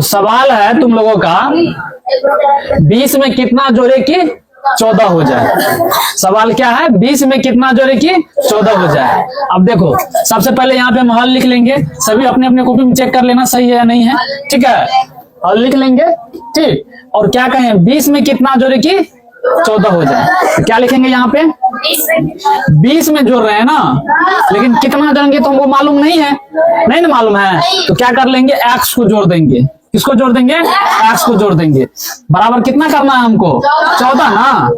सवाल है तुम लोगों का 20 में कितना जोड़े कि 14 हो जाए। सवाल क्या है? 20 में कितना जोड़े कि 14 हो जाए। अब देखो, सबसे पहले यहाँ पे हम हल लिख लेंगे। सभी अपने अपने कॉपी में चेक कर लेना सही है या नहीं है। ठीक है, हल लिख लेंगे। ठीक, और क्या कहें? 20 में कितना जोड़े कि 14 हो जाए। तो क्या लिखेंगे यहाँ पे? 20 में जोड़ रहे हैं ना, लेकिन कितना जोड़ेंगे तो हमको मालूम नहीं है। नहीं ना मालूम है तो क्या कर लेंगे? एक्स को जोड़ देंगे। किसको जोड़ देंगे? एक्स को जोड़ देंगे। बराबर कितना करना है हमको? 14 ना।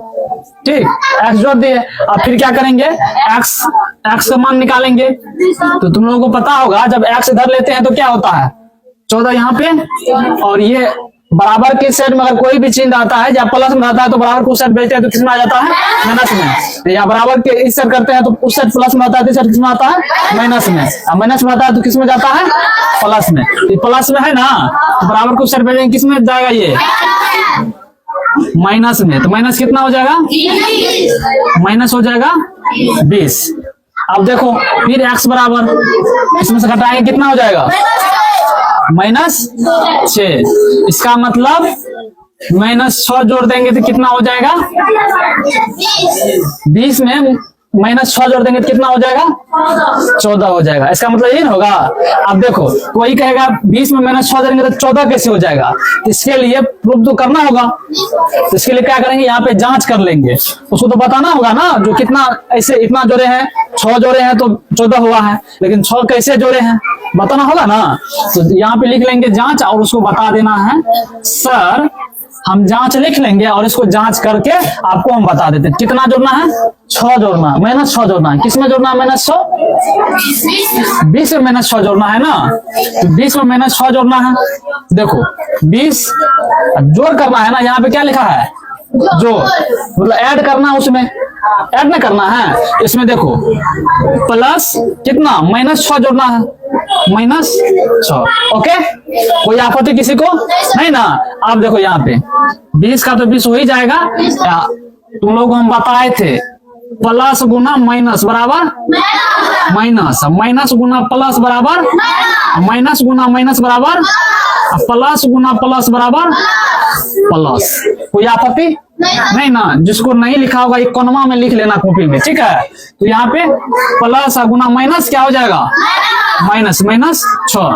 ठीक, एक्स जोड़ दिए। अब फिर क्या करेंगे? एक्स का मान निकालेंगे। तो तुम लोगों को पता होगा जब एक्स इधर लेते हैं तो क्या होता है? 14 यहाँ पे, और ये बराबर के साइड में अगर कोई भी चिन्ह आता है या प्लस में रहता है तो बराबर को उस साइड भेजते हैं तो किसमें आ जाता है? माइनस में। या बराबर के इस साइड करते हैं तो उस साइड प्लस में आता है तो इस साइड किसमें आता है? माइनस में। अब माइनस में आता है तो किसमें जाता है? प्लस में। ये प्लस में है ना, तो बराबर को उस साइड भेजेंगे, किसमें जाएगा? ये माइनस में। तो माइनस कितना हो जाएगा? माइनस हो जाएगा 20। अब देखो फिर एक्स बराबर, इसमें से घटाएंगे कितना हो जाएगा? -6। इसका मतलब -6 जोड़ देंगे तो कितना हो जाएगा? 20 में -6 जोड़ देंगे तो कितना हो जाएगा? 14 हो जाएगा। इसका मतलब ये होगा। अब देखो, कोई कहेगा 20 में -6 देंगे तो 14 कैसे हो जाएगा? इसके लिए प्रूफ तो करना होगा। तो इसके लिए क्या करेंगे? यहाँ पे जांच कर लेंगे। उसको तो बताना होगा ना, जो कितना ऐसे इतना जोड़े हैं, 6 जोड़े हैं तो 14 हुआ है, लेकिन 6 कैसे जोड़े हैं बताना होगा ना। तो यहाँ पे लिख लेंगे जांच, और उसको बता देना है सर हम जांच लिख लेंगे और इसको जांच करके आपको हम बता देते हैं। कितना जोड़ना है? 6 जोड़ना है, -6 जोड़ना है। किसमें जोड़ना है -6? 20 में -6 जोड़ना है ना। तो 20 में -6 जोड़ना है। देखो 20 जोड़ करना है ना। यहाँ पे क्या लिखा है? जोड़, मतलब ऐड करना है, उसमें ऐड ना करना है। इसमें देखो प्लस कितना? -6 जोड़ना है, -6। ओके, कोई आपत्ति किसी को नहीं ना। आप देखो यहाँ पे 20 का तो 20 हो ही जाएगा। तुम लोग हम बताए थे प्लस गुना माइनस बराबर माइनस, माइनस गुना प्लस बराबर माइनस गुना माइनस बराबर प्लस गुना प्लस बराबर प्लस। कोई आपत्ति नहीं ना। जिसको नहीं लिखा होगा एक कोनमा में लिख लेना कॉपी में। ठीक है, तो यहाँ पे प्लस गुना माइनस क्या हो जाएगा? माइनस, -6।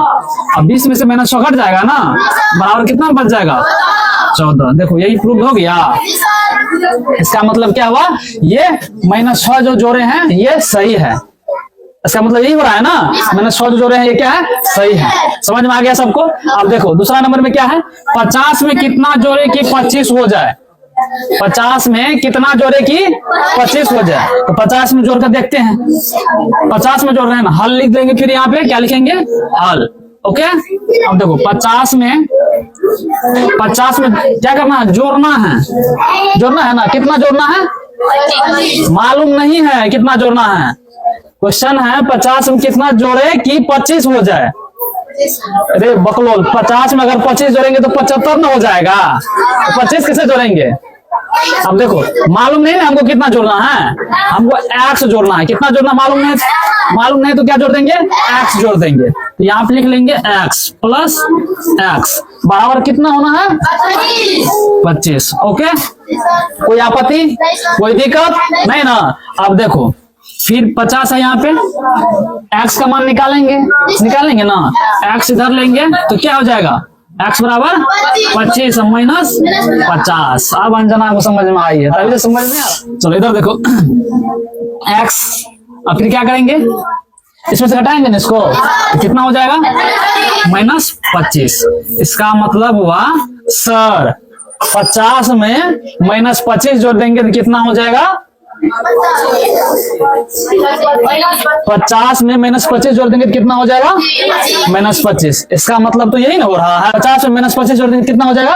अब 20 में से -6 घट जाएगा ना, बराबर कितना बच जाएगा? 14। देखो यही प्रूफ हो गया। इसका मतलब क्या हुआ? ये -6 जो जोड़े हैं ये सही है। इसका मतलब यही हो रहा है ना, -6 जो जोड़े हैं ये क्या है? सही है। समझ में आ गया सबको? अब देखो दूसरा नंबर में क्या है? 50 में कितना जोड़े कि 25 हो जाए? 50 में कितना जोड़े कि 25 हो जाए? तो 50 में जोड़कर देखते हैं। 50 में जोड़ रहे हैं ना, हल लिख देंगे। फिर यहाँ पे क्या लिखेंगे? हल। ओके, अब देखो 50 में क्या करना है? जोड़ना है। जोड़ना है ना। कितना जोड़ना है? मालूम नहीं है कितना जोड़ना है। क्वेश्चन है 50 में कितना जोड़े कि 25 हो जाए। अरे बकलोल, 50 में अगर 25 जोड़ेंगे तो 75 ना हो जाएगा। तो 25 कैसे जोड़ेंगे? अब देखो मालूम नहीं ना हमको कितना जोड़ना है, हमको एक्स जोड़ना है। कितना जोड़ना मालूम नहीं तो क्या जोड़ देंगे? एक्स जोड़ देंगे। तो यहाँ पे लिख लेंगे एक्स प्लस एक्स बराबर कितना होना है? 25। ओके, कोई आपत्ति कोई दिक्कत नहीं ना। अब देखो फिर 50 है यहाँ पे, एक्स का मान निकालेंगे ना। एक्स इधर लेंगे तो क्या हो जाएगा? एक्स बराबर 25 माइनस 50। अब अंजना को समझ में आई है, तभी तो समझ में आ रहा। चलो इधर देखो एक्स। अब फिर क्या करेंगे? इसमें से घटाएंगे ना इसको, तो कितना हो जाएगा? -25। इसका मतलब हुआ सर 50 में -25 जोड़ देंगे तो कितना हो जाएगा? 50 में -25 जोड़ देंगे तो कितना हो जाएगा? -25। इसका मतलब तो यही ना हो रहा है। 50 में -25 जोड़ देंगे कितना हो जाएगा?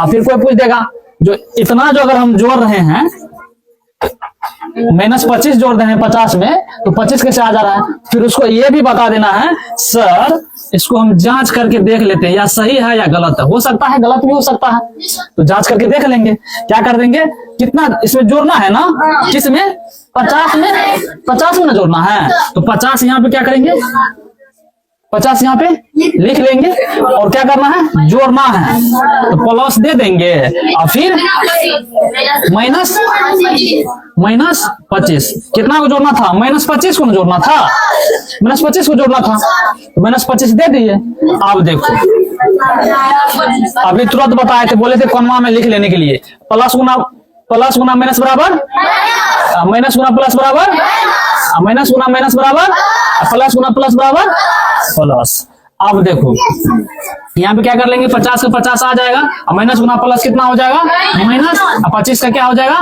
अब फिर कोई पूछ देगा जो इतना जो अगर हम जोड़ रहे हैं -25 जोड़ रहे हैं 50 में तो 25 कैसे आ जा रहा है? फिर उसको ये भी बता देना है सर इसको हम जांच करके देख लेते हैं या सही है या गलत है। हो सकता है गलत भी हो सकता है, तो जांच करके देख लेंगे। क्या कर देंगे? कितना इसमें जोड़ना है ना? किसमें? 50 में ना जोड़ना है। तो 50 यहाँ पे क्या करेंगे? 50 यहाँ पे लिख लेंगे और क्या करना है, जोड़ना है, तो प्लस दे देंगे और फिर -25 कितना को जोड़ना था, -25 को जोड़ना था, -25 को जोड़ना था, तो -25 दे दिए। अब देखो अभी तुरंत बताए थे, बोले थे कॉमा में लिख लेने के लिए, प्लस गुना माइनस बराबर, माइनस गुना प्लस बराबर, माइनस गुना माइनस बराबर, प्लस गुना प्लस बराबर प्लस। अब देखो यहाँ पे क्या कर लेंगे, 50 का 50 आ जाएगा, और माइनस गुना प्लस कितना हो जाएगा, माइनस, 25 का क्या हो जाएगा,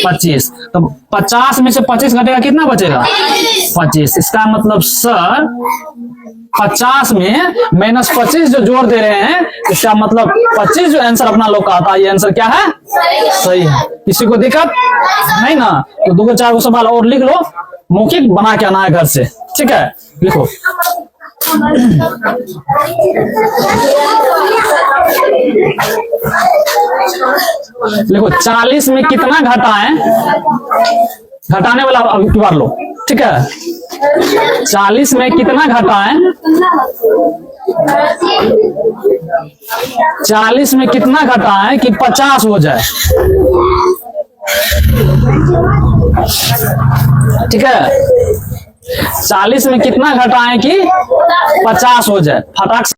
25। तो 50 में से 25 घटेगा, कितना बचेगा, 25। इसका मतलब सर 50 में -25 जो जोड़ दे रहे हैं, इसका मतलब 25 जो आंसर अपना लोग का आता है, ये आंसर क्या है, सही है। किसी को दिक्कत नहीं ना, तो 2-4 सवाल और लिख लो, मौखिक बना के आना है घर से, ठीक है, लिखो। देखो 40 में कितना घटाएं, घटाने वाला अब की बार लो, ठीक है। 40 में कितना घटाएं, 40 में कितना घटाएं कि 50 हो जाए, ठीक है। 40 में कितना घटाएं कि 50 हो जाए, फटाक से